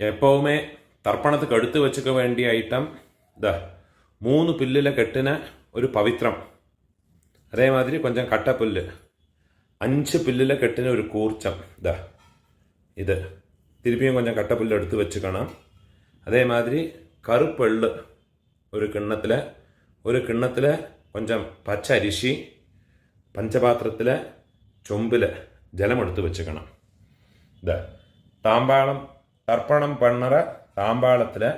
எப்போவுமே தர்ப்பணத்துக்கு எடுத்து வச்சுக்க வேண்டிய ஐட்டம் இந்த 3 பில்லில் கெட்டின ஒரு பவித்திரம், அதே மாதிரி கொஞ்சம் கட்டப்புல்லு, 5 பில்லில் கெட்டின ஒரு கூர்ச்சம், இது திருப்பியும் கொஞ்சம் கட்டப்புல்லு எடுத்து வச்சுக்கணும். அதே மாதிரி கருப்பெள்ளு ஒரு கிண்ணத்தில் கொஞ்சம் பச்சை அரிசி, பஞ்சபாத்திரத்தில் சொம்பில் ஜலம் எடுத்து வச்சுக்கணும். தாம்பாளம் தர்ப்பணம் பண்ணுற தாம்பாளத்தில்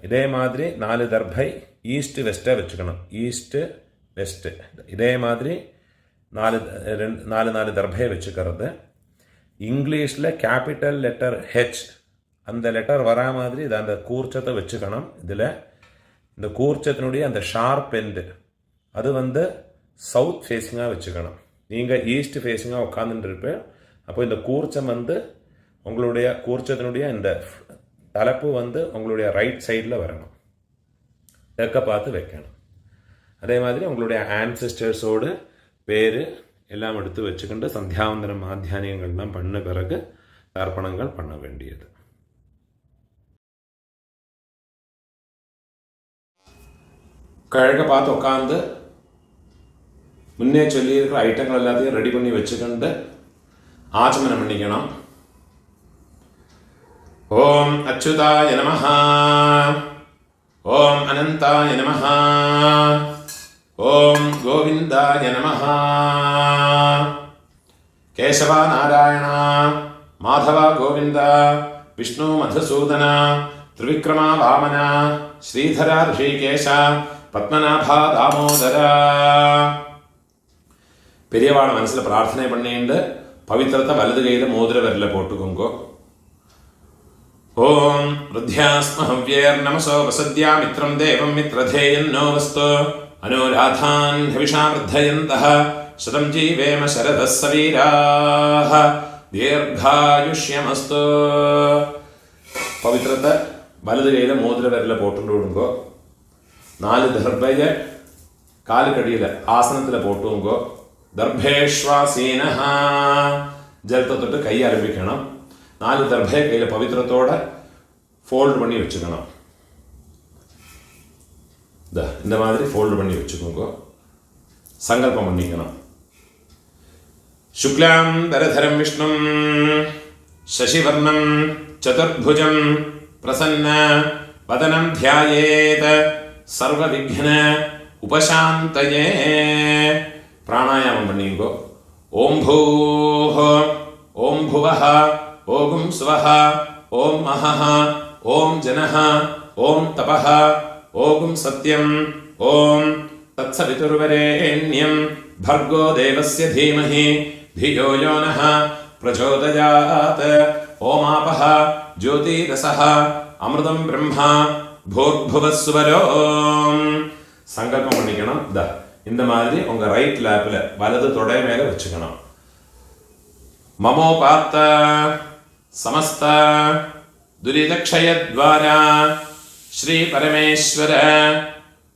இதே மாதிரி 4 தர்பை ஈஸ்ட்டு வெஸ்ட்டாக வச்சுக்கணும். ஈஸ்ட்டு வெஸ்ட்டு இதே மாதிரி 4 தர்பையை வச்சுக்கிறது. இங்கிலீஷில் கேபிட்டல் லெட்டர் ஹெச் அந்த லெட்டர் வரா மாதிரி இதை அந்த கூர்ச்சத்தை வச்சுக்கணும். இதில் இந்த கூர்ச்சத்தினுடைய அந்த ஷார்ப் எண்டு அது சவுத் ஃபேஸிங்காக வச்சுக்கணும். நீங்கள் ஈஸ்ட் ஃபேஸிங்காக உட்காந்துட்டு அப்போ இந்த கூர்ச்சம் உங்களுடைய கூர்ச்சத்தினுடைய இந்த தலைப்பு உங்களுடைய ரைட் சைடில் வரணும், தெற்க பார்த்து வைக்கணும். அதே மாதிரி உங்களுடைய ஆன்சிஸ்டர்ஸோடு பேர் எல்லாம் எடுத்து வச்சுக்கிண்டு சந்தியாவந்தனம் மாத்தியானியங்கள்லாம் பண்ண பிறகு தர்ப்பணங்கள் பண்ண வேண்டியது. கிழக்க பார்த்து உட்காந்து முன்னே சொல்லியிருக்கிற ஐட்டங்கள் எல்லாத்தையும் ரெடி பண்ணி வச்சுக்கிண்டு ஆச்சமனம் பண்ணிக்கணும். ஓம் அச்சுதாய நமஹ, ஓம் அனந்தாய நமஹ, ஓம் கோவிந்தாய நமஹ. கேசவா நாராயண மாதவா கோவிந்த விஷ்ணு மதுசூதன திரிவிக்ரமா வாமன ஸ்ரீதரா ரிஷிகேஷ பத்மநாபா தாமோதர. பெரியவாழ மனசில் பிரார்த்தனை பண்ணிட்டு பவித்திரத்தை வலது கையில் மோதிர விரலில் போட்டுக்கோங்கோ. ஓம் ருத்யாஸ்மஹவ்யேர் நமசோ வசத்யா மித்ரம் தேவம் மித்ரதேயன்னோ வஸ்து அனுராதான் ஹவிஷா வர்தயந்தः சதம் ஜீவேம சரதः சவீராः தீர்காயுஷ்யமஸ்து. பவித்திரத்தை வலது கையில் மோதிர விரலில் போட்டு விடுங்கோ. 4 தர்பையை காலுக்கடியில் ஆசனத்தில் போட்டுங்கோ. தர்பேஷ்வாசீனஹ ஜலத்தை தொட்டு கையை ஆரம்பிக்கணும். 4 தர்பையை கையில் பவித்திரத்தோட ஃபோல்டு பண்ணி வச்சுக்கணும். இந்த மாதிரி ஃபோல்டு பண்ணி வச்சுக்கோங்க. சங்கல்பம் பண்ணிக்கணும். சுக்லாம் தரதரம் விஷ்ணும் சசிவர்ணம் சதுர்புஜம் பிரசன்ன வதனம் தியாயேத் சர்வ விக்ன உபசாந்தயே. பிராணாயாமம் பண்ணிங்கோ. ஓம் பூஹ ஓம் புவஹ ஓம் ஸ்வஹ ஓம் மஹஹ ஓம் ஜனஹ ஓம் தபஹ ஓம் சத்யம் ஓம் தத்சவிதுர்வரேண்யம் भर्गो देवस्य धीमहि धियो यो नः प्रचोदयात्. ओमापः ज्योतिरसः अमृतं ब्रह्मा भूर्भुवस्वरो. சங்கல்பம் பண்ணிக்கணும். இந்த மாதிரி உங்க ரைட் லேப்ல வலது தொடை மேல வச்சுக்கணும். மமோபாத்த சமஸ்த துரிதக்ஷயத்வாரா ஸ்ரீ பரமேஸ்வர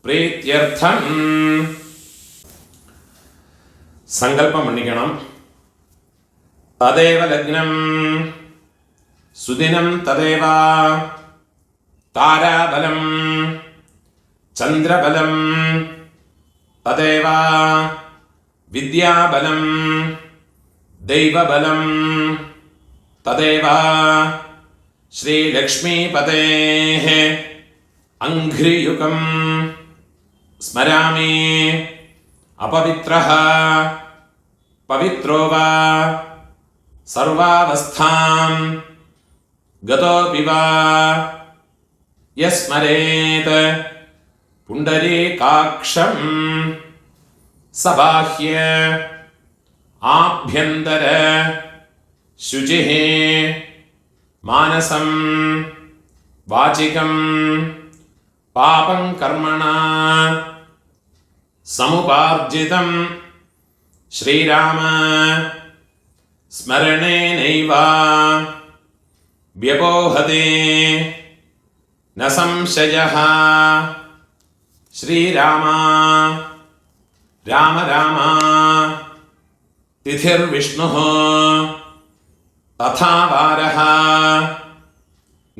பிரீத்யர்த்தம் சங்கல்பம் பண்ணிக்கணும். ததேவ லக்னம் சுதினம் ததேவ தாராபலம் சந்திரபலம் ததேவ வித்யாபலம் தெய்வபலம் ததேவ ஸ்ரீலக்ஷ்மீபதேः அங்க்ரியுகம் ஸ்மராமி. अपवित्रः पवित्रो वा सर्वावस्थां गतोऽपि वा यस्मरेत् पुण्डरीकाक्षं सबाह्य आभ्यन्तर शुचिः मानसं वाचिकं पापं कर्मणा समुपार्जितं श्रीराम स्मरणेनैव व्यपोहते न संशयः. श्रीराम राम राम तिथिर्विष्णुः तथा वारः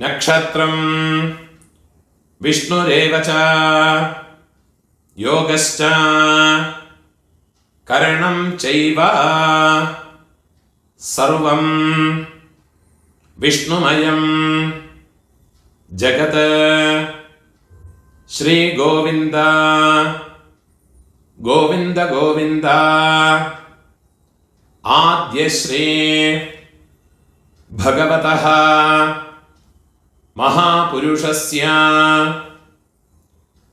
நக்ஷத்ரம் விஷ்ணுரேவ ச யோகஸ்ச கரணம் சைவ சர்வம் விஷ்ணுமயம் ஜகத் ஸ்ரீ கோவிந்த கோவிந்த கோவிந்த ஆத்ய ஸ்ரீ பகவதः महापुरुषस्य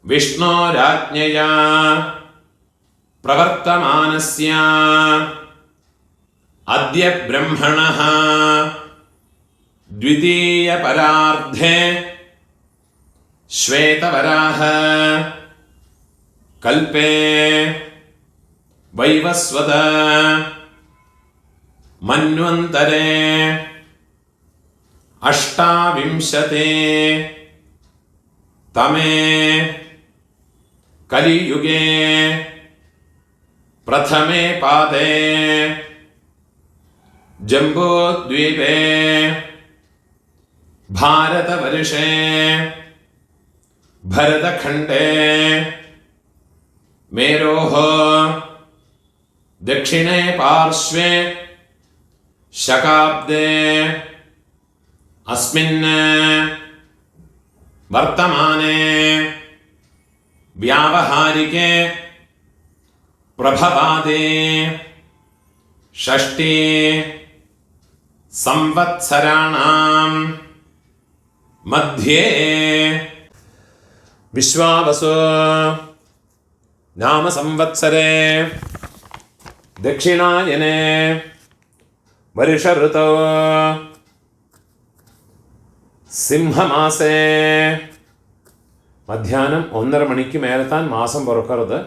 विष्णोराज्ञया प्रवर्तमानस्य अद्य ब्रह्मणः द्वितीयपरार्धे श्वेतवराह कल्पे वैवस्वत मन्वन्तरे अष्टाविंशते तमे कलियुगे प्रथमे पादे जम्बूद्वीपे भारतवर्षे भरतखण्डे मेरोः दक्षिणे पार्श्वे शकाब्दे अस्मिन् वर्तमाने व्यावहारिके प्रभवादे षष्ठी संवत्सराणां मध्ये विश्वावसु नाम संवत्सरे दक्षिणायने वर्ष ऋतौ സിംഹമാസേ மத்தியானம் 1:30 மணிக்கு மேலே தான் மாதம் பிறக்கிறது.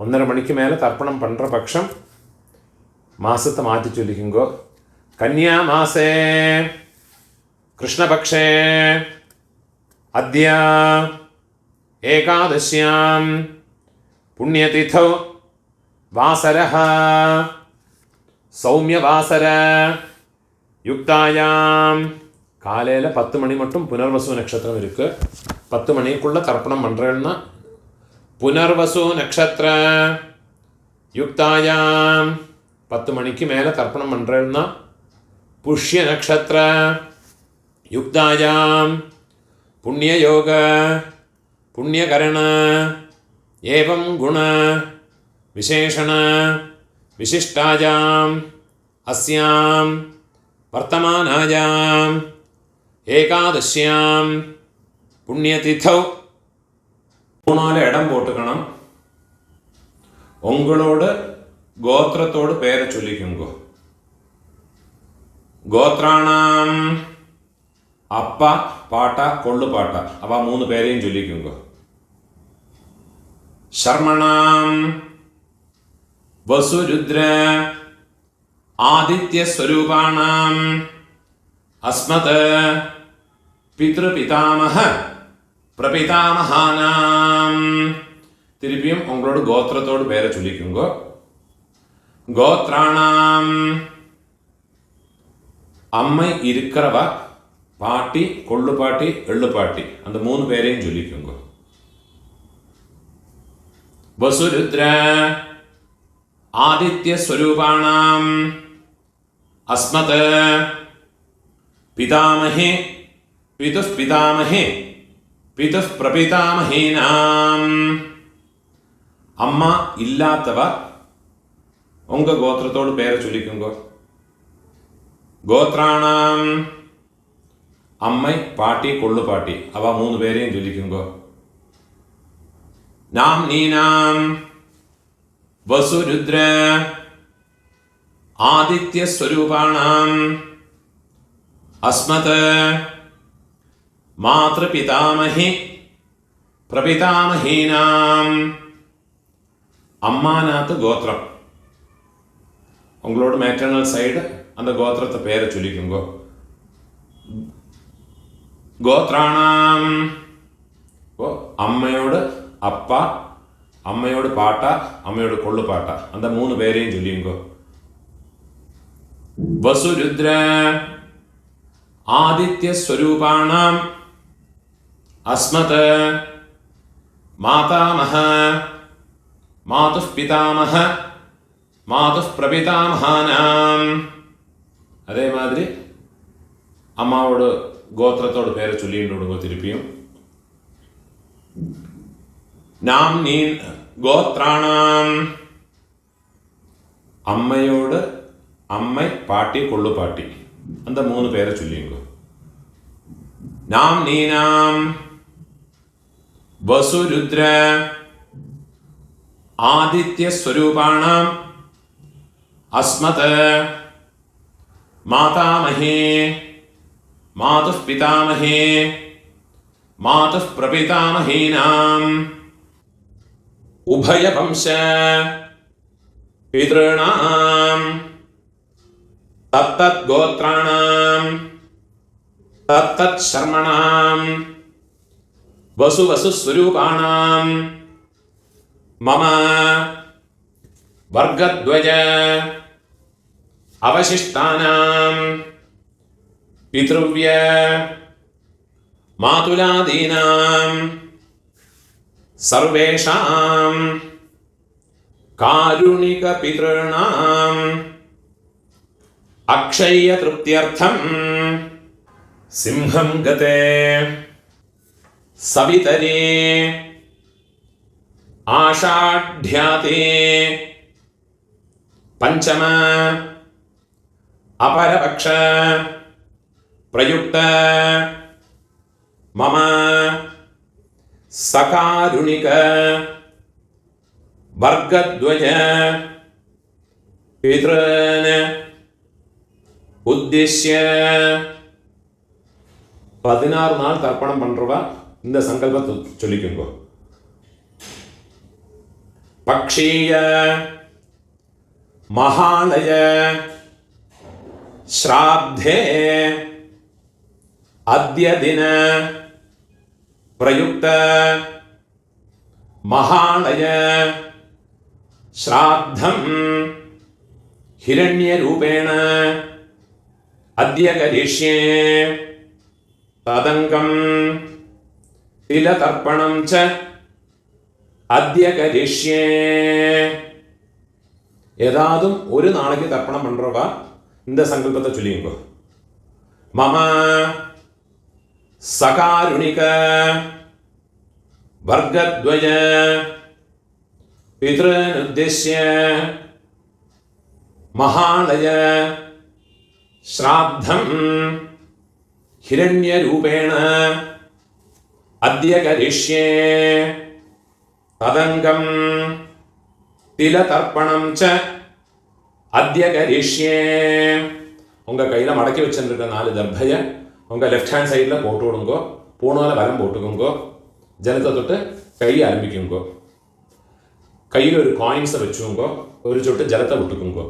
1:30 மணிக்கு மேலே தர்ப்பணம் பண்ணுற பட்சம் மாதத்தை மாற்றி சொல்லிக்குங்கோ. கன்யா மாசே கிருஷ்ணபக்ஷே அத்ய ஏகாதசியாம் புண்ணியதிதோ வாசரः சௌமியவாசர யுக்தாயாம் காலையில் 10 மணி மட்டும் புனர்வசு நட்சத்திரம் இருக்குது. 10 மணிக்குள்ளே தர்ப்பணம் பண்ணுறேன்னா புனர்வசு நட்சத்திர யுக்தாயாம் 10 மணிக்கு மேலே தர்ப்பணம் பண்ணுறேன்னா புஷ்ய நட்சத்திர யுக்தாயாம் புண்ணியயோக புண்ணியகரண ஏவம் குண விசேஷண விசிஷ்டாயாம் அஸ்யாம் வர்த்தமானாயாம் ஏகாதசியாம் புண்ணியதிதௌ 3 இடம் போட்டுக்கணும். உங்களோட கோத்திரத்தோடு பேரை சொல்லிக்குங்கோ. கோத்ராணாம் அப்பா பாட்டா கொள்ளு பாட்டா அவ 3 பேரையும் சொல்லிக்குங்கோ. சர்மணாம் வசுருத்ர ஆதித்ய ஸ்வரூபாணாம் அஸ்மத் பித்ருபிதாமஹ பிரபிதாமஹானாம். திருப்பியும் உங்களோட கோத்திரத்தோடு பேரை சொல்லிக்குங்கோ. கோத்ராணாம் அம்மை இருக்கிறவ பாட்டி கொள்ளு பாட்டி எள்ளு பாட்டி அந்த 3 பேரையும் சொல்லிக்குங்கோ. வசுருத்ர ஆதித்ய ஸ்வரூபாணாம் அஸ்மத் பிதாமஹே பிதுஸ் பிதாமஹே பிதுஸ் பிரபிதாமஹீனாம். அம்மா இல்லாதவ உங்க கோத்திரத்தோடு பேரை சொல்லிக்குங்கோ. கோத்ராணாம் அம்மை பாட்டி கொள்ளு பாட்டி அவ 3 பேரையும் சொல்லிக்குங்கோ. நாம் நீனாம் வசுருத்ர ஆதித்ய ஸ்வரூபாணாம் அஸ்மத் மாத்ருபிதாமஹி பிரபிதாமஹீனாம். அம்மாநாத்து கோத்திரம் உங்களோட மேட்டர்னல் சைடு அந்த கோத்திரத்தை பேரை சொல்லிக்குங்கோ. கோத்ராணாம் அம்மையோட அப்பா அம்மையோட பாட்டா அம்மையோட கொள்ளு பாட்டா அந்த 3 பேரையும் சொல்லியுங்கோ. வசுருத்ர आदित्यस्वरूपाणाम् अस्मत् मातामह मातुः पितामह मातुः प्रपितामहानाम् அதே மாதிரி அம்மாவோட கோத்திரத்தோட பேரை சொல்லிட்டு விடுங்க திருப்பியும். நாம் நீ கோத்ராணாம் അമ്മയോട് അമ്മ പാട്ടി കൊള്ളു പാട്ടി அந்த 3 പേരെ ചൊല്ലിയുക. നാം നീനാം വസുരുദ്ര ആദിത്യ സ്വരൂപാണാം അസ്മത് മാതാമഹേ മാതുഃ പിതാമഹേ മാതുഃ പ്രപിതാമഹീനാം ഉഭയവംശ പിതॄണാം തത്തത് ഗോത്രാണാം തത്തത് ശർമ്മണാം വസു സ്വരൂപാണാം മമ വർഗദ്വയ അവശിഷ്ടാനാം പിതൃവ്യ മാതുലാദീനാം സർവേഷാം കാരുണിക പിതॄണാം അക്ഷയ തൃപ്ത്യർത്ഥം സിംഹം ഗതേ സവിതരേ ആഷാഢ്യാതേ പഞ്ചമ അപരപക്ഷ പ്രയുക്ത മമ സകാരുണിക വർഗദ്വയ പിതॄൻ ഉദ്ദേശ്യ 16 நாள் தர்ப்பணம் பண்றவ இந்த சங்கல்பத்தை சொல்லிக்குங்க. பக்ஷீய மகாலய ஸ்ராத்தே அத்ய தின பிரயுக்த மகாலய श्राद्धं हिरण्यरूपेण अद्य करिष्ये तदङ्गं तिलतर्पणं च अद्य करिष्ये. ஏதாதும் ஒரு நாளைக்கு தர்ப்பணம் பண்றவா இந்த சங்கல்பத்தை சொல்லிங்க. மம சகாருணிக வர்கத்வய पितॄन् उद्देश्य महालय श्राद्धं हिरण्यरूपेण अद्य करिष्ये तदङ्गं तिलतर्पणं च अद्य करिष्ये. உங்க கையில மடக்கி வச்சிருக்க 4 தர்பைய உங்க லெஃப்ட் ஹேண்ட் சைடுல போட்டு விடுங்க. பூணால வலம் போட்டுக்குங்க. ஜலத்தை தொட்டு கை ஆரம்பிக்குங்க. கையில் ஒரு காயின்ஸை வச்சுக்கோங்க. ஒரு சொட்டு ஜலத்தை விட்டுக்குங்க.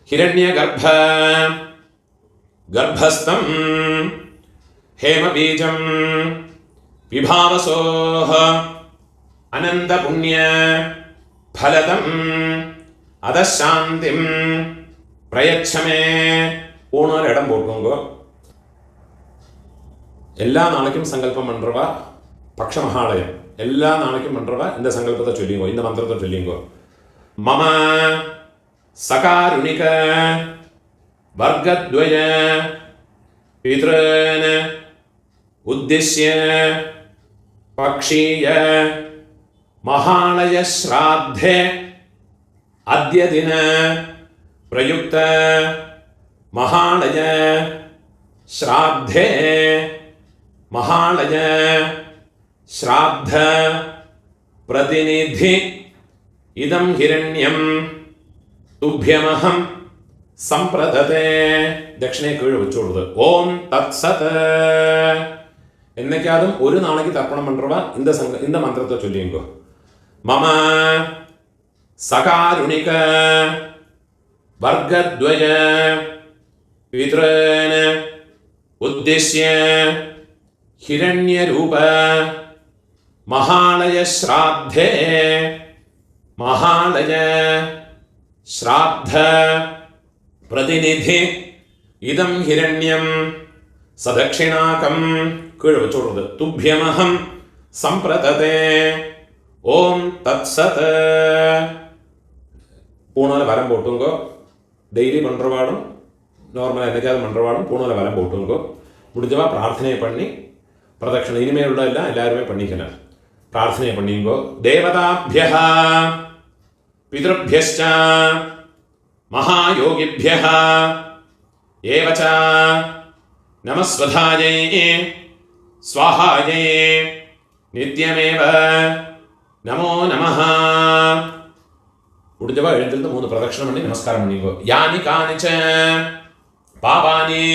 ஹிரண்ய கர்ப்பஸ்தம் ஹேமபீஜம் விபாவசோஹ அனந்த புண்ணிய ஃபலதம் அதசாந்திம் பிரயச்சமே. பூணால இடம் போட்டுக்கோங்க. எல்லா நாளைக்கும் சங்கல்பம் பண்றவா பக்ஷ மகாலயம் எல்லா நாளைக்கும் பண்றவா இந்த சங்கல்பத்தை சொல்லிங்கோ. இந்த மந்திரத்தை சொல்லிங்கோ. மம சகாருணிக வர்கத்வய பிதॄன் உத்திஷ்ய பக்ஷீய மகாலய ஸ்ராத்தே அத்ய தின பிரயுக்த மகாலய ஸ்ராத்தே மகாலய श्राद्ध प्रतिनिधि इदं हिरण्यं तुभ्यमहं संप्रदते. ദക്ഷിണയെ കീഴ് വെച്ചോടുത്. ഓം തത്സത്. എന്നൊക്കെയാതും ഒരു നാளைக்கு தர்ப்பணம் பண்றவா இந்த மந்திரத்தை சொல்லிங்கோ. மம சகாருணிக வர்கத்வய பிதॄன் உத்திஷ்ய हिरण्यरूप महालय श्राद्धे महालय श्राद्ध प्रतिनिधि इदं हिरण्यं സദക്ഷിണാകം കീഴ് വെച്ചോടുന്നത് തുഭ്യമഹം സംപ്രതതേ ഓം തത്സത് பூணால வரம் போட்டுங்கோ. டெய்லி பண்ணுறவாடும் நார்மலாக என்னைக்காவது பண்ணுறவாடும் பூணால வரம் போட்டுங்கோ. முடிஞ்சவா பிரார்த்தனையை பண்ணி பிரதட்சணை இனிமேல் உள்ள எல்லாம் எல்லாருமே பண்ணிக்கலாம். பிரார்த்தனையை பண்ணிங்கோ. தேவதாபிய பிதృभ्यश्च மகாயோகிभ्य ஏவச்ச நமஸ்வதாயை ஸ்வாஹாயை நித்யமேவ நமோ நமஹ. முடிஞ்சவா எழுந்திருந்து 3 பிரதட்சணம் பண்ணி நமஸ்காரம் பண்ணிங்கோ. யானி கானிச்ச பாபானி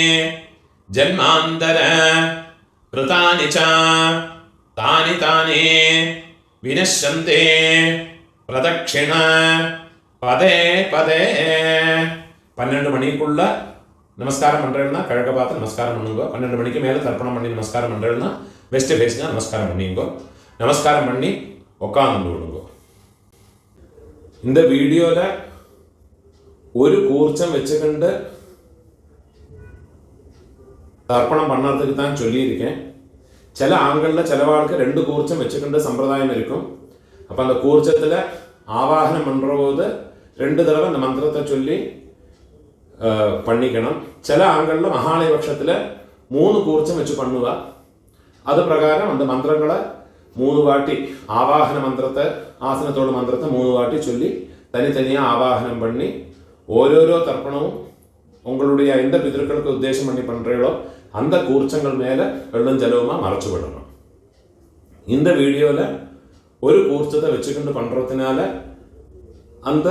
ஜன்மாந்தர கிருதானி ச தானி தானி வினஷ்யந்தே பிரதட்சிண பதே பதே. 12 மணிக்குள்ள நமஸ்காரம் பண்ணுறேன்னா கிழக்க பார்த்து நமஸ்காரம் பண்ணுங்கோ. 12 மணிக்கு மேலே தர்ப்பணம் பண்ணி நமஸ்காரம் பண்ணுறேன்னா வெஸ்ட் ஃபேஸ்னா நமஸ்காரம் பண்ணிங்கோ. நமஸ்காரம் பண்ணி உட்காந்து விடுங்கோ. இந்த வீடியோவில் ஒரு கூர்ச்சம் வச்சுக்கிண்டு தர்ப்பணம் பண்ணுறதுக்கு தான் சொல்லியிருக்கேன். சில ஆண்களில் சிலவாளுக்கு 2 கூர்ச்சம் வச்சுக்கிண்டு சம்பிரதாயம் இருக்கும். அப்போ அந்த கூர்ச்சத்தில் ஆவாகனம் பண்ணுற போது 2 தடவை அந்த மந்திரத்தை சொல்லி பண்ணிக்கணும். சில ஆண்களில் மகாலய பட்சத்தில் 3 கூர்ச்சம் வச்சு பண்ணுவா. அது பிரகாரம் அந்த மந்திரங்களை 3 வாட்டி ஆவாகன மந்திரத்தை ஆசனத்தோட மந்திரத்தை 3 வாட்டி சொல்லி தனித்தனியாக ஆவாகனம் பண்ணி ஓரோரோ தர்ப்பணமும் உங்களுடைய எந்த பிதர்களுக்கு உத்தேசம் பண்ணி பண்ணுறீங்களோ அந்த கூர்ச்சங்கள் மேலே வெள்ளம் ஜலவுமாக மறைச்சு விடணும். இந்த வீடியோவில் ஒரு கூர்ச்சத்தை வச்சுக்கிண்டு பண்ணுறதுனால அந்த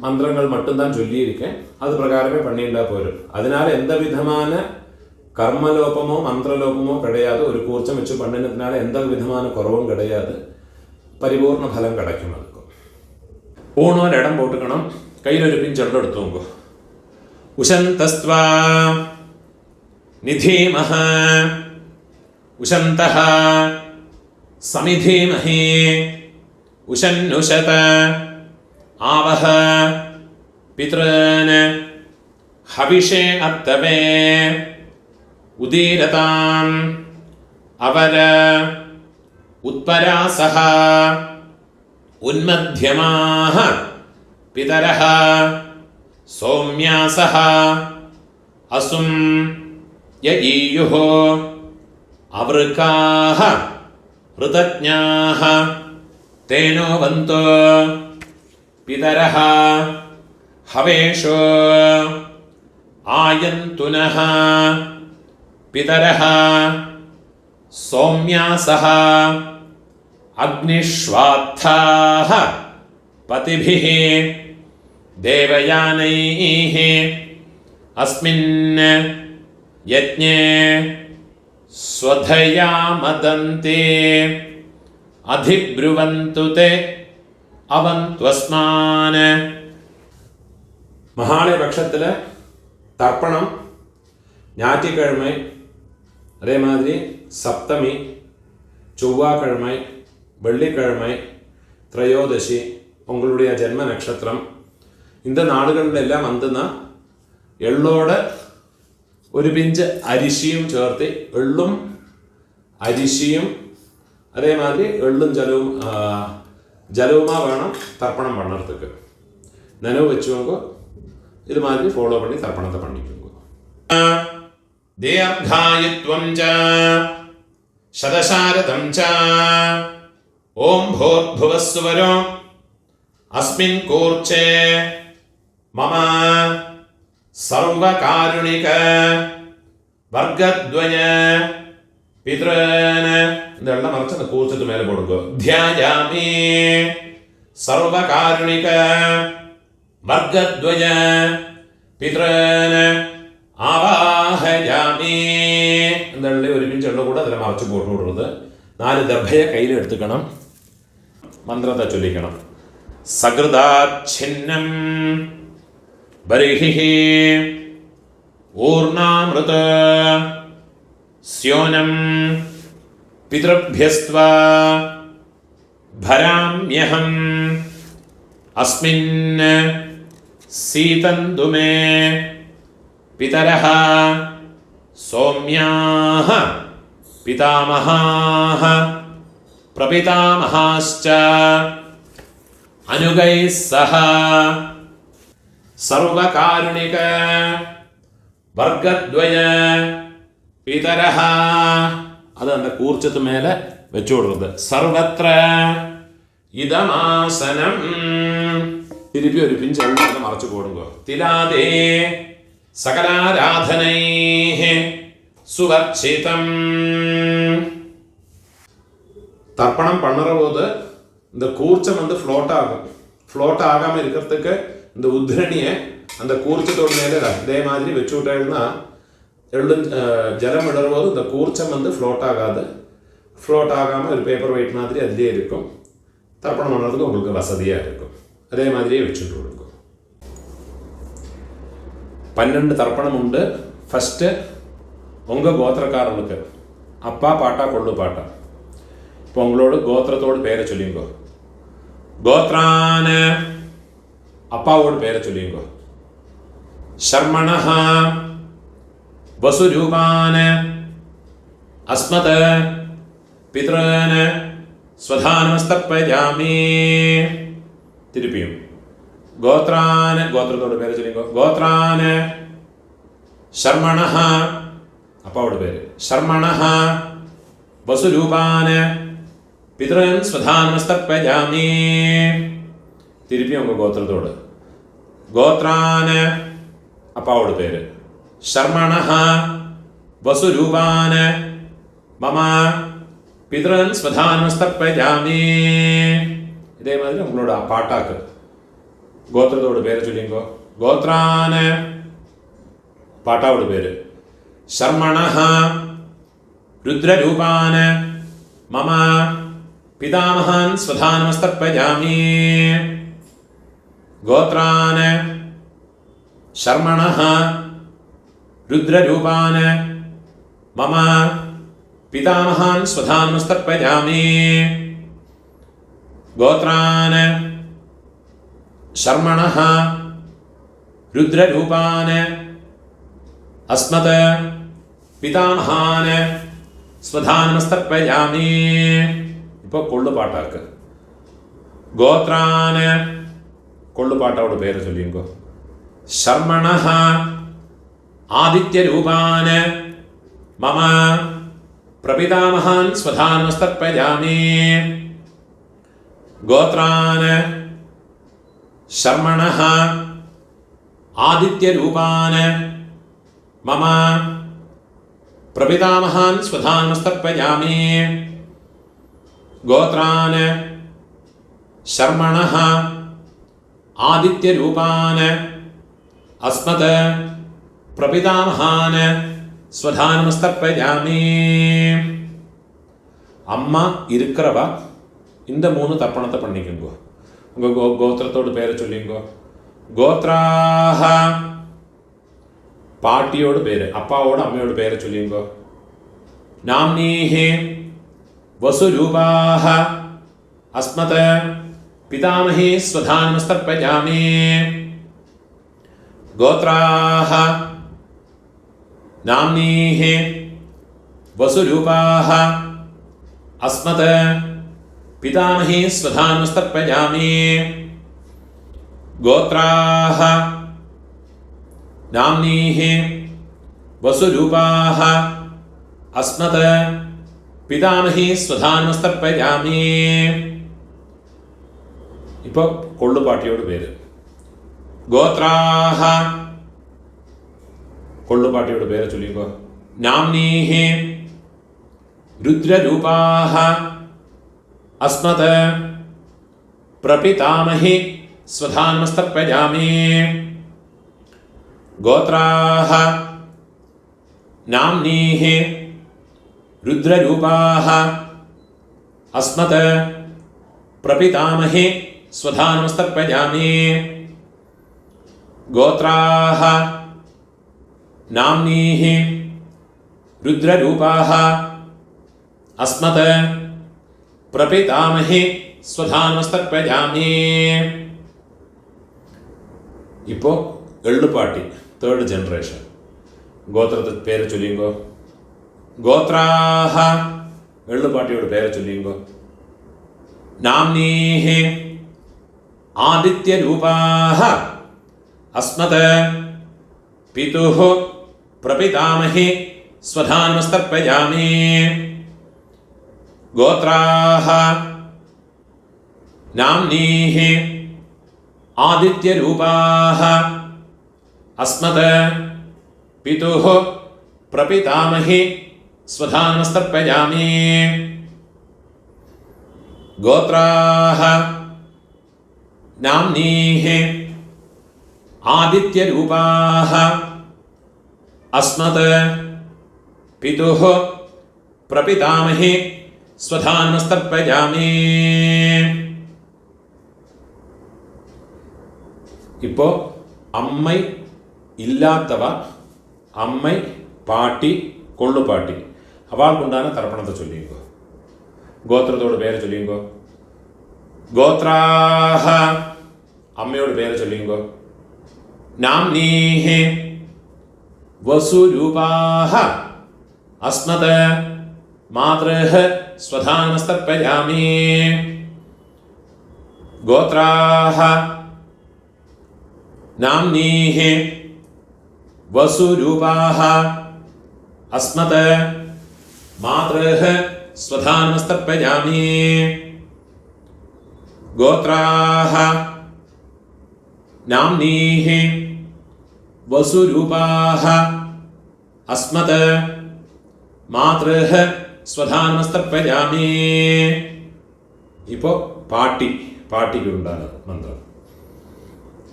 மந்திரங்கள் மட்டும்தான் சொல்லியிருக்கேன். அது பிரகாரமே பண்ணிட்டா போயிடும். அதனால எந்த விதமான கர்மலோபமோ மந்திரலோபமோ கிடையாது. ஒரு கூர்ச்சம் வச்சு பண்ணினதுனால எந்த விதமான குறவும் கிடையாது. பரிபூர்ண பலம் கிடைக்கும். அதுக்கும் பூணோர் இடம் போட்டுக்கணும். கையில் ஒரு பிஞ்சொல்ல எடுத்துங்க. உஷந்தஸ்த்வா நிதீமஹ உஷந்தஹ சமிதீமஹி உஷன்னுஷத ஆவஹ பித்ரன் ஹவிஷே அத்தவே உதீரதாம் அவர உத்பராசஹ உன்மத்யமாஹ பிதரஹ சௌம்யாசஹ அசும் யஈயுஹ அவருக்காஹ ருதஜ்ஞாஹ தேனோ வந்தோ பிதரஹ ஹவேஷோ ஆயந்துனஹ பிதரஹ சௌம்யாசஹ அக்னிஷ்வாத்தாஹ பதிபிஹ தேவயானைஹ அஸ்மின் யஜ்ஞே ஸ்வதயா மதந்தே அதிப்ருவந்து தே அவந்த்வஸ்மான். மகாலய பட்சத்தில் தர்ப்பணம் ஞாயிற்றுக்கிழமை, அதே மாதிரி சப்தமி, செவ்வாய்க்கிழமை, வெள்ளிக்கிழமை, திரையோதசி, உங்களுடைய ஜென்ம நட்சத்திரம், இந்த നാളുകളിലെല്ലാം വന്നുന്ന എള്ളോട് ഒരു പിഞ്ച് അരിശിയും ചേർത്ത് എള്ളും അരിശിയും അതേമാതിരി എള്ളും ജലവുമാ വേണം தர்ப்பணம் பண்ணுறதுக்கு. நினைவு வச்சுக்கோங்க. இது மாதிரி ஃபாலோ பண்ணி தர்ப்பணத்தை பண்ணிக்கோங்க. தீர்காயுத்வம் ச சதசாரதம் ச ஓம் பூர்புவஸ்சுவரோ அஸ்மின் கூர்ச்சே மம சர்வகாருணிக வர்க்கத்வய பித்ரன். இந்த எல்லாம் மறைச்சு அந்த கூர்ச்சத்து மேலே போடுங்க. தியாயாமி சர்வகாருணிக வர்க்கத்வய பித்ரன் ஆவாஹயாமி. இந்த ഒരു പിഞ്ച് എണ്ണ കൂടെ അതിൽ മറച്ച് പോട്ട് വിടുന്നത്. 4 ദർഭയെ കയ്യിൽ എടുത്തുക്കണം. മന്ത്രത്തെ ചൊല്ലിക്കണം. സകൃതാച്ഛിന്നം ബർഹിഹി ഊർണാമൃത സ്യോനം പിതൃഭ്യസ്ത്വാ ഭരാമ്യഹം അസ്മിൻ സീതന്തു മേ പിതരഃ സൗമ്യാഃ പിതാമഹാഃ പ്രപിതാമഹാശ്ച അനുഗൈഃ സഹ സർവകാരുണിക വർഗദ്വയ പിതരഃ. അത് அந்த കൂർച്ചത്ത് മേലെ വെച്ചു കൊടുക്കുന്നത്. സർവത്ര ഇദമാസനം. തിരുപ്പി ഒരു പിഞ്ച് എണ്ണ മറച്ചു കൊടുക്കുക. തിലാദേ സകലാരാധനൈഃ സുവർച്ചിതം. தர்ப்பணம் பண்ணுற போது இந்த கூர்ச்சம் வந்து ஃப்ளோட் ஆகாமல் இருக்கிறதுக்கு இந்த உத்ரணியை அந்த கூர்ச்சத்தோட மேலே இதே மாதிரி வச்சு விட்டேன்னா ஜலம் விடும்போது இந்த கூர்ச்சம் வந்து ஃப்ளோட் ஆகாமல் ஒரு பேப்பர் வெயிட் மாதிரி அதிலே இருக்கும். தர்ப்பணம் பண்ணுறதுக்கு உங்களுக்கு வசதியாக இருக்கும். அதே மாதிரியே வச்சுட்டு கொடுக்கும். 12 தர்ப்பணம் உண்டு. ஃபஸ்ட்டு உங்கள் கோத்திரக்காரனுக்கு அப்பா பாட்டா கொள்ளு பாட்டா. இப்போ உங்களோட கோத்திரத்தோடு பேரை சொல்லிங்கோ. கோத்ரான அப்பாவோட பேரை சொல்லிங்கோ. ஷர்மணஹ வசுரூபான அஸ்மத பித்ரான ஸ்வதானமஸ்தர்ப்பயாமி. திருப்பியும் கோத்ரான கோத்திரத்தோட பேரை சொல்லிங்கோ. கோத்ரான ஷர்மணஹ அப்பாவோட பேர். ஷர்மணஹ வசுரூபான பித்ரன் ஸ்வதானமஸ்தர்ப்பயாமி. திருப்பி உங்கள் கோத்திரத்தோடு. கோத்ரான அப்பாவோட பேர். ஷர்மணஹ வசுரூபான மம பித்ரன் ஸ்வதானமஸ்தர்ப்பயாமி. இதே மாதிரி உங்களோட பாட்டாக்கு கோத்திரத்தோட பேரை சொல்லிங்கோ. கோத்ரான பாட்டாவோட பேர். ஷர்மணஹ ருத்ரரூபான மம பிதாமஹான் ஸ்வதானமஸ்தர்ப்பயாமி. கோத்ரான ஷர்மணஹ ருத்ரரூபான மம பிதாமஹான் ஸ்வதானமஸ்தர்ப்பயாமி. கோத்ரான ஷர்மணஹ ருத்ரரூபான அஸ்மத பிதாமஹான ஸ்வதானமஸ்தர்ப்பயாமி. இப்போ கொள்ளு பாட்டாக்கு கோத்ரான கொள்ளு பாட்டாவோட பேரை சொல்லிங்கோ. ஷர்மணஹ ஆதித்யரூபான மம பிரபிதாமஹான் ஸ்வதானமஸ்தர்ப்பயாமி. கோத்ரான ஷர்மணஹ ஆதித்யரூபான மம பிரபிதாமஹான் ஸ்வதானமஸ்தர்ப்பயாமி. கோத்ரான ஷர்மணஹ ஆதித்யரூபான அஸ்மத பிரபிதாமஹான ஸ்வதானமஸ்தர்ப்பயாமி. அம்மா இருக்கிறவா இந்த 3 தர்ப்பணத்தை பண்ணிக்கோங்க. உங்கள் கோத்திரத்தோட பேரை சொல்லிங்கோ. கோத்ராஹ பாட்டியோட பேர். அப்பாவோட அம்மையோட பேரை சொல்லிங்கோ. நாம்னீஹி வசுரூபாஹ அஸ்மத பிதாமஹி ஸ்வதானமஸ்தர்ப்பயாமி. கோத்ராஹ நாம்னீஹி வசுரூபாஹ அஸ்மத பிதாமஹி ஸ்வதானமஸ்தர்ப்பயாமி. கோத்ராஹ நாம்னீஹி வசுரூபாஹ அஸ்மத பிதாமஹி ஸ்வதானமஸ்தர்ப்பயாமி. இப்போ கொள்ளு பாட்டியோட பேர். கோத்ராஹ கொள்ளு பாட்டியோட பேரை சொல்லிங்கோ. நாம்னீஹி ருத்ரரூபாஹ அஸ்மத பிரபிதாமஹி ஸ்வதானமஸ்தர்ப்பயாமி. கோத்ராஹ நாம்னீஹி ருத்ரரூபாஹ அஸ்மத பிரபிதாமஹி ஸ்வதானமஸ்தர்ப்பயாமி. கோத்ராஹ நாம்னீஹி ருத்ரரூபாஹ அஸ்மத பிரபிதாமஹி ஸ்வதானமஸ்தர்ப்பயாமி. இப்போ எள்ளுப்பாட்டி 3rd ஜெனரேஷன். ഗോത്രത്തെ പേര് ചൊല്ലിയുങ്കോ. ഗോത്രാഹ എള്ളുപാട്ടിയോട് പേര് ചൊല്ലിയുങ്കോ. നാംനീഹി ആദിത്യരൂപാഹ അസ്മത് പിതുഃ പ്രപിതാമഹി സ്വധാനമസ്തർപ്പയാമി. ഗോത്രാഹ നാംനീഹി ആദിത്യരൂപാഹ അസ്മത് പിതുഃ പ്രപിതാമഹി സ്വധാനമസ്തർപ്പയാമി. ഗോത്രാഹ നാംനീഹി ആദിത്യരൂപാഹ അസ്മത് പിതുഃ പ്രപിതാമഹി സ്വധാനമസ്തർപ്പയാമി. இப்போ அம்மை இல்லாதவ, அம்மை பாட்டி கொள்ளுப்பாட்டி அவளுக்குண்டான தர்ப்பணத்தை சொல்லிங்கோ. கோத்திரத்தோட பேரை சொல்லிங்கோ. கோத்ராஹ அம்மையோட பேரை சொல்லிங்கோ. நாம்னீஹி வசுரூபாஹ அஸ்மத் மாத்ருஹ ஸ்வதானமஸ்தர்ப்பயாமி. கோத்ராஹ നാംനീഹി വസുരൂപാഹ അസ്മത് മാതൃഹ സ്വധാനമസ്തർപ്പയാമി. ഗോത്രാഹ നാംനീഹി വസുരൂപാഹ അസ്മത് മാതൃഹ സ്വധാനമസ്തർപ്പയാമി. ഇപ്പോൾ പാട്ടിക്കുണ്ടാണ് മന്ത്രം.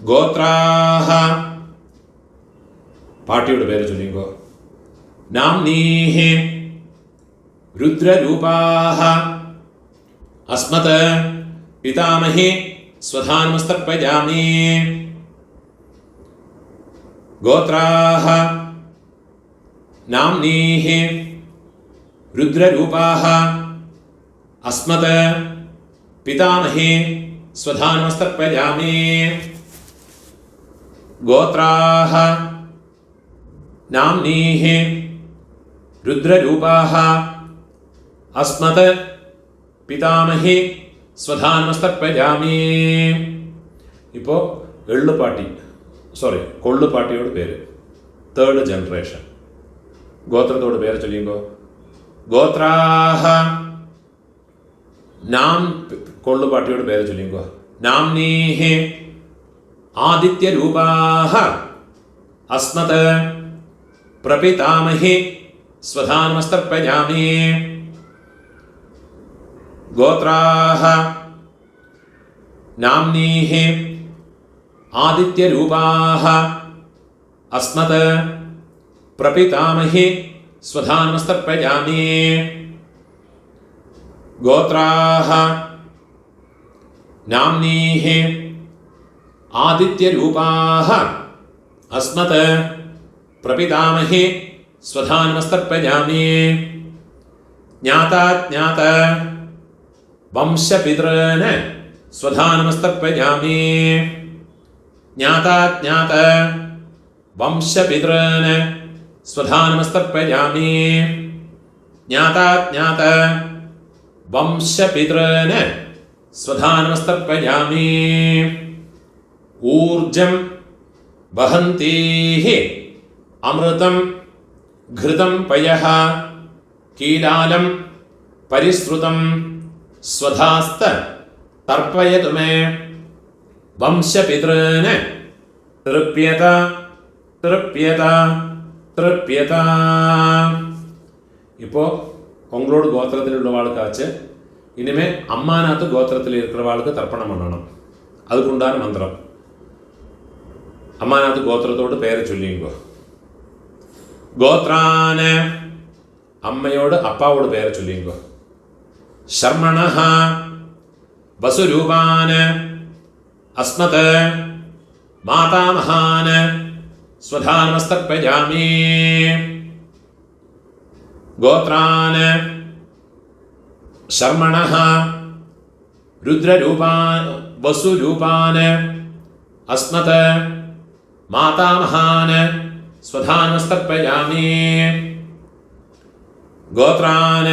ഗോത്രാഹ പാട്ടിയുടെ പേര് ചൊല്ലിങ്കോ. നാംനീഹി രുദ്രരൂപാഹ അസ്മത് പിതാമഹി സ്വധാനമസ്തർപ്പയാമി. ഗോത്രാഹ നാംനീഹി രുദ്രരൂപാഹ അസ്മത് പിതാമഹി സ്വധാനമസ്തർപ്പയാമി. ഗോത്രാഹ നാംനീഹി രുദ്രരൂപാഹ അസ്മത് പിതാമഹി സ്വധാനമസ്തർപ്പയാമി. ഇപ്പോൾ കൊള്ളുപാട്ടിയോട് പേര്, തേർഡ് ജനറേഷൻ. ഗോത്രത്തോട് പേര് ചൊല്ലിയുമ്പോൾ ഗോത്രാഹ കൊള്ളുപാട്ടിയോട് പേര് ചൊല്ലിയുമ്പോൾ നാംനീഹി ആദിത്യരൂപാഹ അസ്മത് പ്രപിതാമഹി സ്വധാനമസ്തർപ്പയാമി. ഗോത്രാഹ നാംനീഹി ആദിത്യരൂപാഹ അസ്മത് പ്രപിതാമഹി സ്വധാനമസ്തർപ്പയാമി. ഗോത്രാഹ നാംനീഹി ആദിത്യരൂപാഹ അസ്മത് പ്രപിതാമഹി സ്വധാനമസ്തർപ്പയാമി. ജ്ഞാതാജ്ഞാത വംശപിതॄന് സ്വധാനമസ്തർപ്പയാമി. ജ്ഞാതാജ്ഞാത വംശപിതॄന് സ്വധാനമസ്തർപ്പയാമി. ജ്ഞാതാജ്ഞാത വംശപിതॄന് സ്വധാനമസ്തർപ്പയാമി. ഊർജം വഹന്തീഹി അമൃതം ഘൃതം പയഃ കീലാലം പരിശ്രുതം സ്വധാസ്ത തർപ്പയതു മേ. വംശപിതॄന് തൃപ്യത തൃപ്യത തൃപ്യത. இப்போ உங்களோட கோத்திரத்தில் உள்ளவாளுக்காச்சு இனிமே அம்மாநாத்து கோத்திரத்தில் இருக்கிறவாளுக்கு தர்ப்பணம் பண்ணணும். அதுக்குண்டான மந்திரம். അമ്മാനാഥ് ഗോത്രത്തോട് പേര് ചൊല്ലിയുമ്പോ ഗോത്രാന് അമ്മയോട് അപ്പാവോട് പേര് ചൊല്ലിയുമ്പോ ശർമ്മണഃ വസുരൂപാന് അസ്മത് മാതാമഹാന് സ്വധാനമസ്തർപ്പയാമി. ഗോത്രാന് ശർമ്മണഃ രുദ്രരൂപാൻ വസുരൂപാന് അസ്മത് മാതാമഹാന് स्वधानमस्तर्पयामि गोत्रान्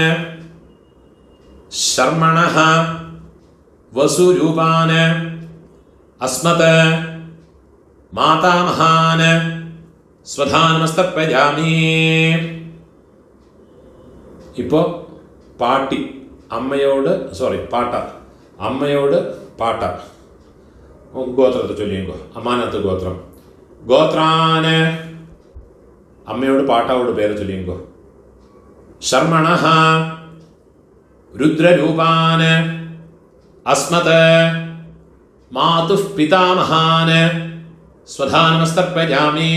शर्मणः वसुरूपान् अस्मत् मातामहान् स्वधानमस्तर्पयामि ഇപ്പോൾ പാട്ടി അമ്മയോട് പാട്ട അമ്മയോട് പാട്ട ഗോത്രത്തെ ചൊല്ലിയോ അമ്മാനത്ത് ഗോത്രം ഗോത്രാന് അമ്മയോട് പാട്ടാവോട് പേര് ചൊല്ലിയോ ശർമണഃ രുദ്രരൂപാന് അസ്മത് മാതുഃ പിതാമഹാന് സ്വധാനമസ്തർപ്പയാമി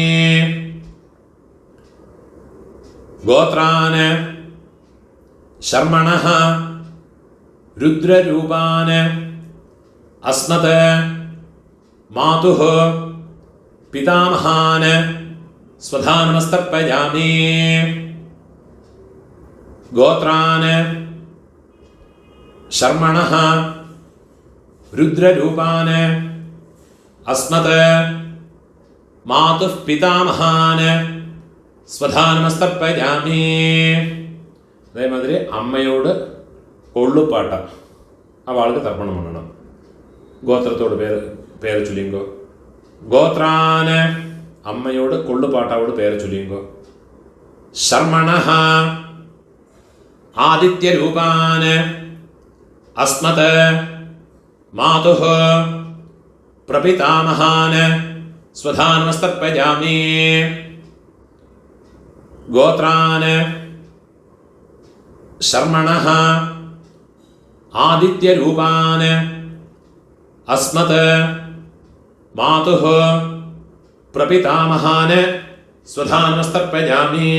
ഗോത്രാന് ശർമണഃ രുദ്രരൂപാന് അസ്മത് മാതുഃ പിതാമഹാന് സ്വധാനമസ്തർപ്പയാമി ഗോത്രാന് ശർമണഃ രുദ്രരൂപാന് അസ്മത് മാതുഃ പിതാമഹാന് സ്വധാനമസ്തർപ്പയാമി. അതേമാതിരി അമ്മയോട് ഒള്ളുപാട്ട ആ വാൾക്ക് തർപ്പണം பண்ணണം. ഗോത്രത്തോട് പേര് ചൊല്ലിങ്കോ ഗോത്രാന് അമ്മയോട് കൊള്ളുപാട്ടാവോട് പേര് ചൊല്ലിങ്കോ ശർമണഃ ആദിത്യരൂപാന് അസ്മത് മാതുഃ പ്രപിതാമഹാന് സ്വധാനമസ്തർപ്പയാമി ഗോത്രാന് ശർമണഃ ആദിത്യരൂപാന് അസ്മത് മാതുഃ പ്രപിതാമഹാന് സ്വധാനമസ്തർപ്പയാമി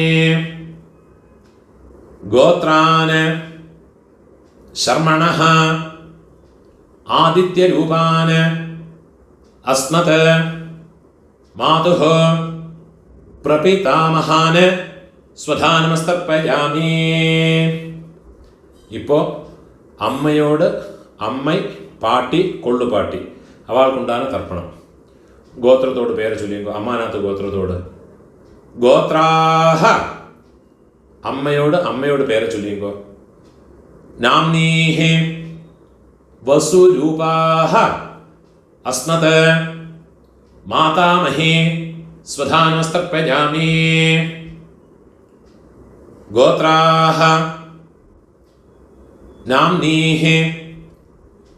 ഗോത്രാന് ശർമണഃ ആദിത്യരൂപാന് അസ്മത് മാതുഃ പ്രപിതാമഹാന് സ്വധാനമസ്തർപ്പയാമി. ഇപ്പോൾ അമ്മയോട് അമ്മ പാട്ടി കൊള്ളുപാട്ടി അവൾക്കുണ്ടാണ് തർപ്പണം. ഗോത്രത്തോട് പേര് ചൊല്ലിയോ അമ്മാനാത്ത് ഗോത്രത്തോട് ഗോത്രാഹ അമ്മയോട് പേര് ചൊല്ലിയോ നാംനീഹി വസുരൂപാഹ അസ്മത് മാതാമഹി സ്വധാനമസ്തർപ്പയാമി ഗോത്രാഹ നാംനീഹി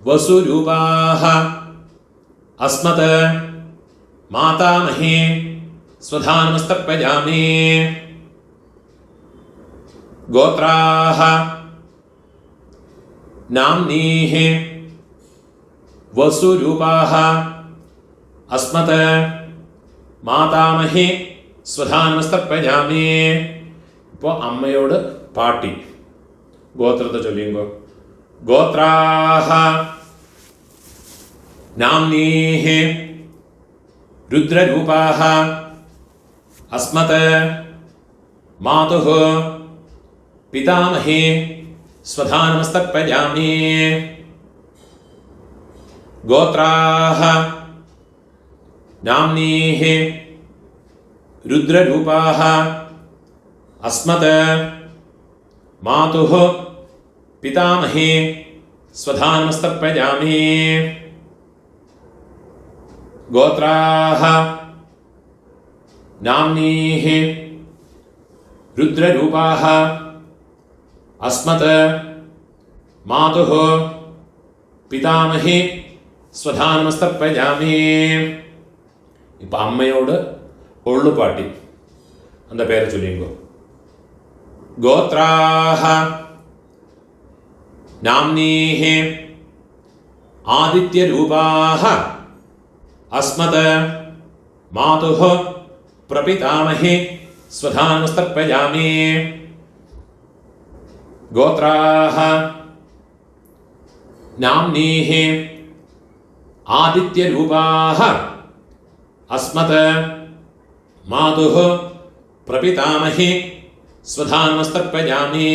വസുരൂപാഹ അസ്മത് മാതാമഹി സ്വധാനമസ്തർപ്പയാമി ഗോത്രാഹ നാംനീഹി വസുരൂപാഹ അസ്മത് മാതാമഹി സ്വധാനമസ്തർപ്പയാമി. ഇപ്പോൾ അമ്മയോട് പാട്ടി ഗോത്രത്തെ ചൊല്ലിയോ ഗോത്രാഹ നാംനീഹി രുദ്രരൂപാഹ അസ്മത് മാതുഃ പിതാമഹി സ്വധാനമസ്തർപ്പയാമി ഗോത്രാഹ നാംനീഹി രുദ്രരൂപാഹ അസ്മത് മാതുഃ പിതാമഹി സ്വധാനമസ്തർപ്പയാമി ഗോത്രാഹ നാംനീഹി രുദ്രരൂപാഹ അസ്മത് മാതുഃ പിതാമഹി സ്വധാനമസ്തർപ്പയാമി. ഇപ്പം അമ്മയോട് ഒള്ളുപാട്ടി அந்த പേര് ചൊല്ലിയോ ഗോത്രാഹ നാംനീഹി ആദിത്യരൂപാഹ അസ്മത് മാതുഃ പ്രപിതാമഹി സ്വധാനമസ്തർപ്പയാമി ഗോത്രാഹ നാംനീഹി ആദിത്യരൂപാഹ അസ്മത് മാതുഃ പ്രപിതാമഹി സ്വധാനമസ്തർപ്പയാമി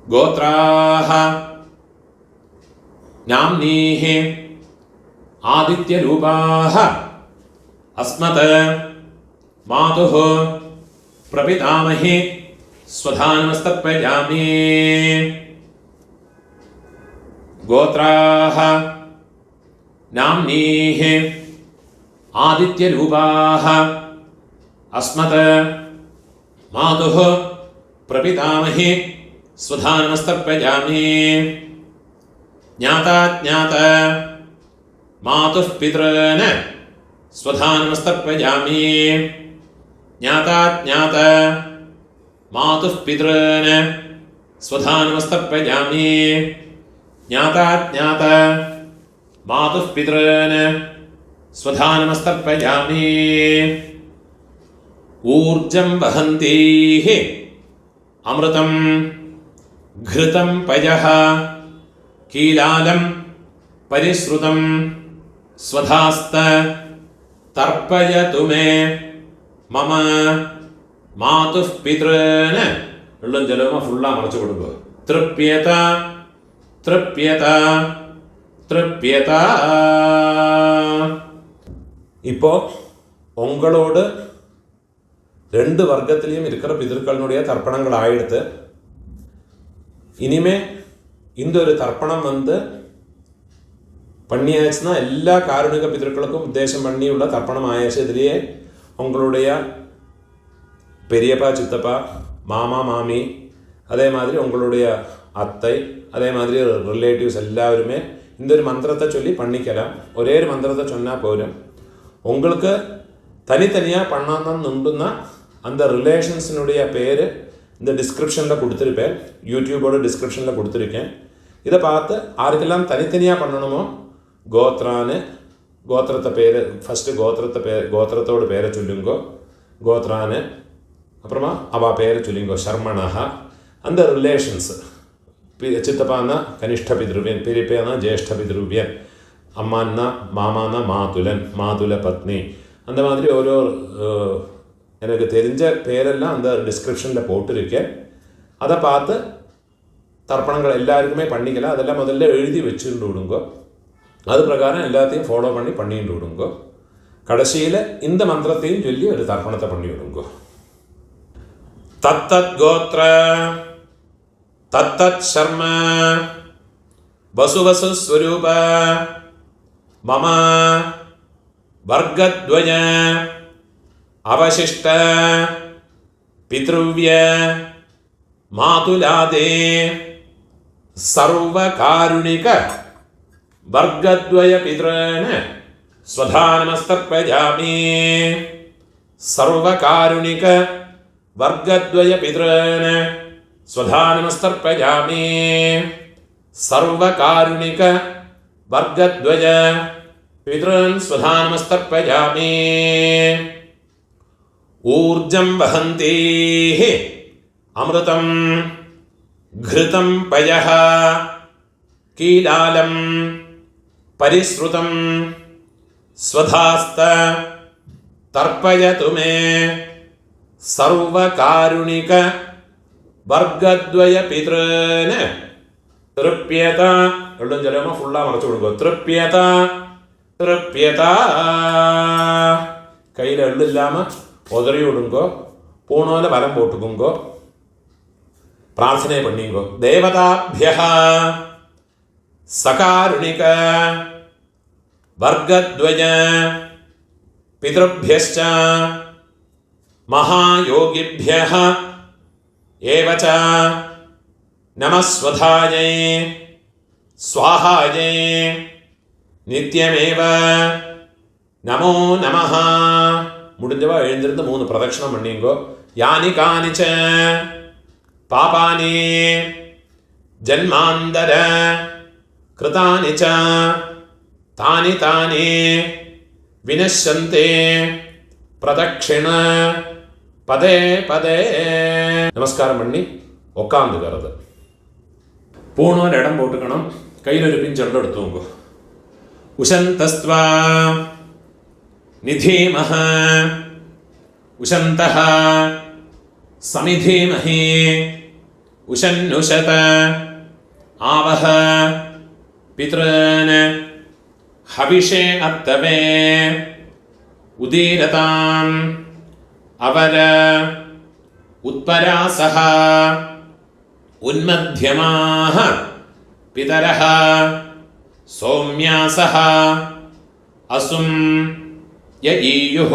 ഗോത്രാഹ നാംനീഹി ആദിത്യരൂപാഹ അസ്മത് मातुः प्रपितामही स्वधानमस्तर्पयामि गोत्राः नाम्नीः आदित्यरूपाः अस्मत् मातुः प्रपितामही स्वधानमस्तर्पयामि ज्ञाता ज्ञात मातुः पितॄन् स्वधानमस्तर्पयामि ज्ञाता ज्ञात मातुः पितॄन् स्वधानमस्तर्पयामि ज्ञाता ज्ञात मातुः पितॄन् स्वधानमस्तर्पयामि ऊर्जं वहन्तीः अमृतं घृतं पयः कीलालं परिश्रुतं स्वधास्त तर्पयतु मे मम मातुः पितॄन् വെള്ളം ജലമ ഫുള്ളാ മറച്ചു കൊടുക്കുക തൃപ്യത തൃപ്യത തൃപ്യത இப்போ உங்களோடு ரெண்டு வர்க்கத்திலையும் இருக்கிற பிதர்களுடைய தர்ப்பணங்கள் ஆயிடுத்து. இனிமே இந்த ஒரு தர்ப்பணம் பண்ணியாச்சுன்னா எல்லா காருணிக பிதர்களுக்கும் உத்தேசம் பண்ணியுள்ள தர்ப்பணம் ஆயாச்சு. இதுலேயே உங்களுடைய பெரியப்பா சித்தப்பா மாமா மாமி அதே மாதிரி உங்களுடைய அத்தை அதே மாதிரி ரிலேட்டிவ்ஸ் எல்லாருமே இந்த ஒரு மந்திரத்தை சொல்லி பண்ணிக்கலாம். ஒரே ஒரு மந்திரத்தை சொன்னால் போரும். உங்களுக்கு தனித்தனியாக பண்ணணும்னா அந்த ரிலேஷன்ஸினுடைய பேர் இந்த டிஸ்கிரிப்ஷனில் கொடுத்துருப்பேன், யூடியூபோட டிஸ்கிரிப்ஷனில் கொடுத்துருக்கேன். இதை பார்த்து யாருக்கெல்லாம் தனித்தனியாக பண்ணணுமோ கோத்ரான்னு கோத்திரத்தை பேர் ஃபஸ்ட்டு கோத்திரத்தோட பேரை சொல்லுங்கோ கோத்ரான்னு, அப்புறமா அவள் பேரை சொல்லிங்கோ ஷர்மணா. அந்த ரிலேஷன்ஸ் சித்தப்பான்னா கனிஷ்ட பித்ருவியன், பெரியப்பேனா ஜேஷ்ட பித்ருவியன், அம்மான்னா மாமானா மாதுலன் மாதுல பத்னி, அந்த மாதிரி ஓரோ எனக்கு தெரிஞ்ச பேரெல்லாம் அந்த டிஸ்கிரிப்ஷனில் போட்டிருக்கேன். அதை பார்த்து தர்ப்பணங்கள் எல்லாருக்குமே பண்ணிக்கலாம். அதெல்லாம் முதல்ல எழுதி வச்சுட்டு விடுங்கோ. அது பிரகாரம் எல்லாத்தையும் ஃபாலோ பண்ணிட்டு விடுங்கோ. கடைசியில் இந்த மந்திரத்தையும் சொல்லி ஒரு தர்ப்பணத்தை பண்ணி விடுங்கோ. தத்தத் கோத்ர தத்தத் சர்ம வசுவசு ஸ்வரூப மம வர்க்கத்வய அவசிஷ்ட பித்ருவ்ய மாதுலாதே சர்வகாருணிக வர்க்கத்வய பித்ரன் ஸ்வதானமஸ்தர்ப்பயாமி சர்வகாருணிக வர்க்கத்வய பித்ரன் ஸ்வதானமஸ்தர்ப்பயாமி சர்வகாருணிக வர்க்கத்வய பித்ரன் ஸ்வதானமஸ்தர்ப்பயாமி ऊर्जं वहन्तीः अमृतं घृतं पयः कीलालं परिश्रुतं स्वधास्त तर्पयतु मे सर्वकारुणिक वर्गद्वय पितॄन् तृप्यत വെള്ളം ജലമ ഫുള്ളാ മറച്ചു കൊടുക്കുക തൃപ്യത തൃപ്യത കയ്യിൽ എള്ളില്ലാമ உதறி விடுங்கோ, பூணோல வலம் போட்டுக்குங்கோ, பிரார்த்தனை பண்ணிங்கோ. தேவதாபியः சகாருணிக வர்க்கத்வய பித்ருभ्यश्च மகாயோகிभ्यः ஏவச்ச நமஸ்வதாயை ஸ்வாஹாயை நித்யமேவ நமோ நமः. முடிஞ்சவா எழுந்திருந்து 3 பிரதட்சணம் பண்ணிங்கோ. யானி கானிச்ச பாபானி ஜன்மாந்தர கிருதானி ச தானி தானி வினஷ்யந்தே பிரதட்சிண பதே பதே. நமஸ்காரம் பண்ணி உட்காந்துக்கிறது. பூணோர் இடம் போட்டுக்கணும். கையில் ஒரு பிஞ்செல்லாம் எடுத்துவோங்க. உஷந்தஸ்த்வா நிதீமஹ உஷந்தஹ சமிதீமஹி உஷன்னுஷத ஆவஹ பித்ரன் ஹவிஷே அத்தவே உதீரதாம் അവര ഉത്പരാസഹ ഉന്മധ്യമാഹ പിതരഃ സൗമ്യാസഹ അസും യഈയുഃ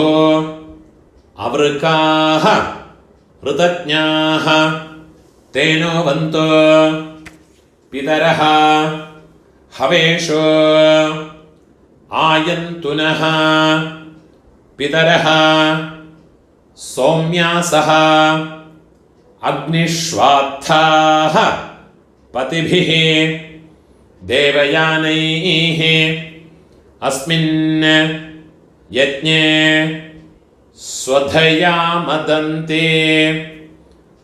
അവൃകാഃ ഋതജ്ഞാഃ തേനോ വന്തോ പിതരഃ ഹവേഷോ ആയന്തുനഃ പിതരഃ സൗമ്യാസഹ അഗ്നിഷ്വാത്ഥാഃ പതിഭിഃ ദേവയാനൈഃ അസ്മിൻ യജ്ഞേ സ്വധയാ മദന്തി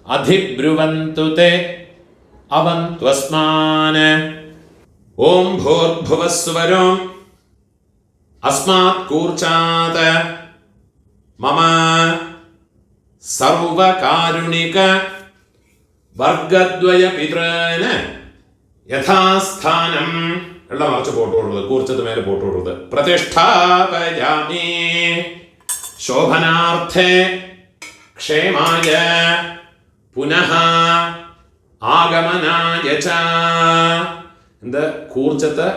അധിബ്രുവന്തു തേ അവന്ത്വസ്മാൻ. ഓം ഭൂർഭുവസ്സുവരോ അസ്മാത് കൂർച്ചാത് മമ സർവകാരുണിക വർഗദ്വയ പിതൃന് യഥാസ്ഥാനം എല്ലാം മറച്ച് പോട്ട് കൊടുത്തത് കൂർച്ചത് മേലെ പോട്ട് കൊടുത്തത് പ്രതിഷ്ഠാപയാമി ശോഭനാർത്ഥേ ക്ഷേമായ പുനഃ ആഗമനായ ച. இந்த கூர்ச்சத்தை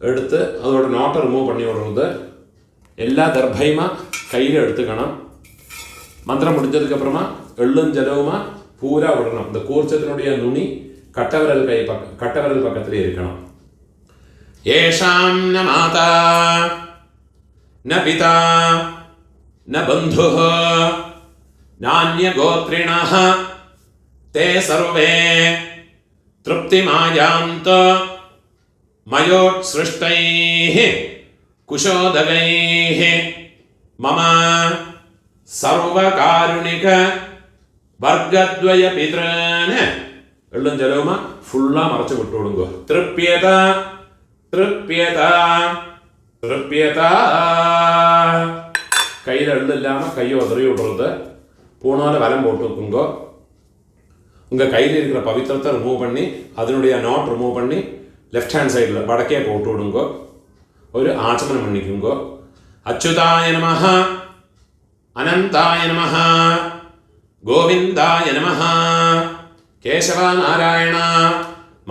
எடுத்து அதோட நோட்டை ரிமூவ் பண்ணி விடுறது. எல்லா தர்பையுமா கையில் எடுத்துக்கணும். மந்திரம் முடிஞ்சதுக்கு அப்புறமா எள்ளும் ஜலவுமா பூரா விடணும். இந்த கூர்ச்சத்தினுடைய நுனி கட்டவிரல் பக்கத்திலே இருக்கணும். ஏஷாம் ந மாதா ந பிதா ந பந்துः நான்ய கோத்ரிணः தே சர்வே തൃപ്തിമായാന്തോ മയോത്സൃഷ്ടൈഃ കുശോദകൈഃ മമ സർവകാരുണിക വർഗദ്വയ പിതൃന് എള്ളും ജലവുമാ ഫുള്ളാ മറച്ചു വിട്ടു കൊടുക്കുക. തൃപ്യത തൃപ്യത തൃപ്യത. കയ്യിൽ എള്ളില്ലാമ കൈ ഉതറി വിടുறது. பூணால வலம் போட்டு வைக்குங்கோ. உங்கள் கையில் இருக்கிற பவித்திரத்தை ரிமூவ் பண்ணி அதனுடைய நாட் ரிமூவ் பண்ணி லெஃப்ட் ஹேண்ட் சைடில் வடக்கே போட்டு விடுங்கோ. ஒரு ஆச்சமனம் பண்ணிக்குங்கோ. அச்சுதாய நமஹ அனந்தாய நமஹ கோவிந்தாய நமஹ கேசவ நாராயண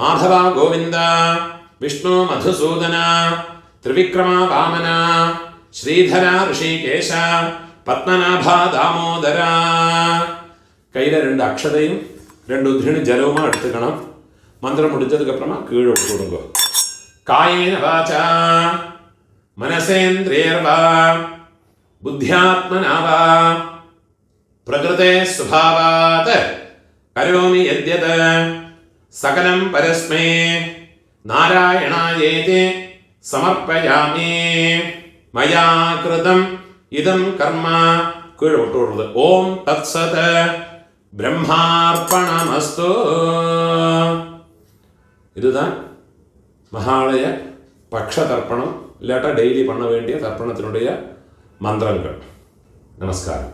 மாதவ கோவிந்த விஷ்ணு மதுசூதன ത്രിവിക്രമ വാമന ശ്രീധര ഋഷികേശ പത്മനാഭ ദാമോദര. കയ്യിലെ 2 അക്ഷതയും 2 ഉദ്ധിണി ജലവുമാ എടുത്തുക്കണം. മന്ത്രം മുടിച്ചതുക്ക് അപ്പുറമാ കീഴ് ഇട്ട് കൊടുക്കുക. കായേന വാച മനസേന്ദ്രിയർവാ ബുദ്ധ്യാത്മനാവാ പ്രകൃതേ സ്വഭാവാത് കരോമി യദ്യത് സകലം പരസ്മൈ നാരായണായേതി സമർപ്പയാമി. മയാ കൃതം ഇദം കർമ്മ കീഴ് വിട്ടുകൊടുത്തത്. ഓം തത്സത് பிரம்மார்ப்பணமஸ்து. இதுதான் மகாலய பக்ஷ தர்ப்பணம். இல்லாட்டா டெய்லி பண்ண வேண்டிய தர்ப்பணத்தினுடைய மந்திரங்கள். நமஸ்காரம்.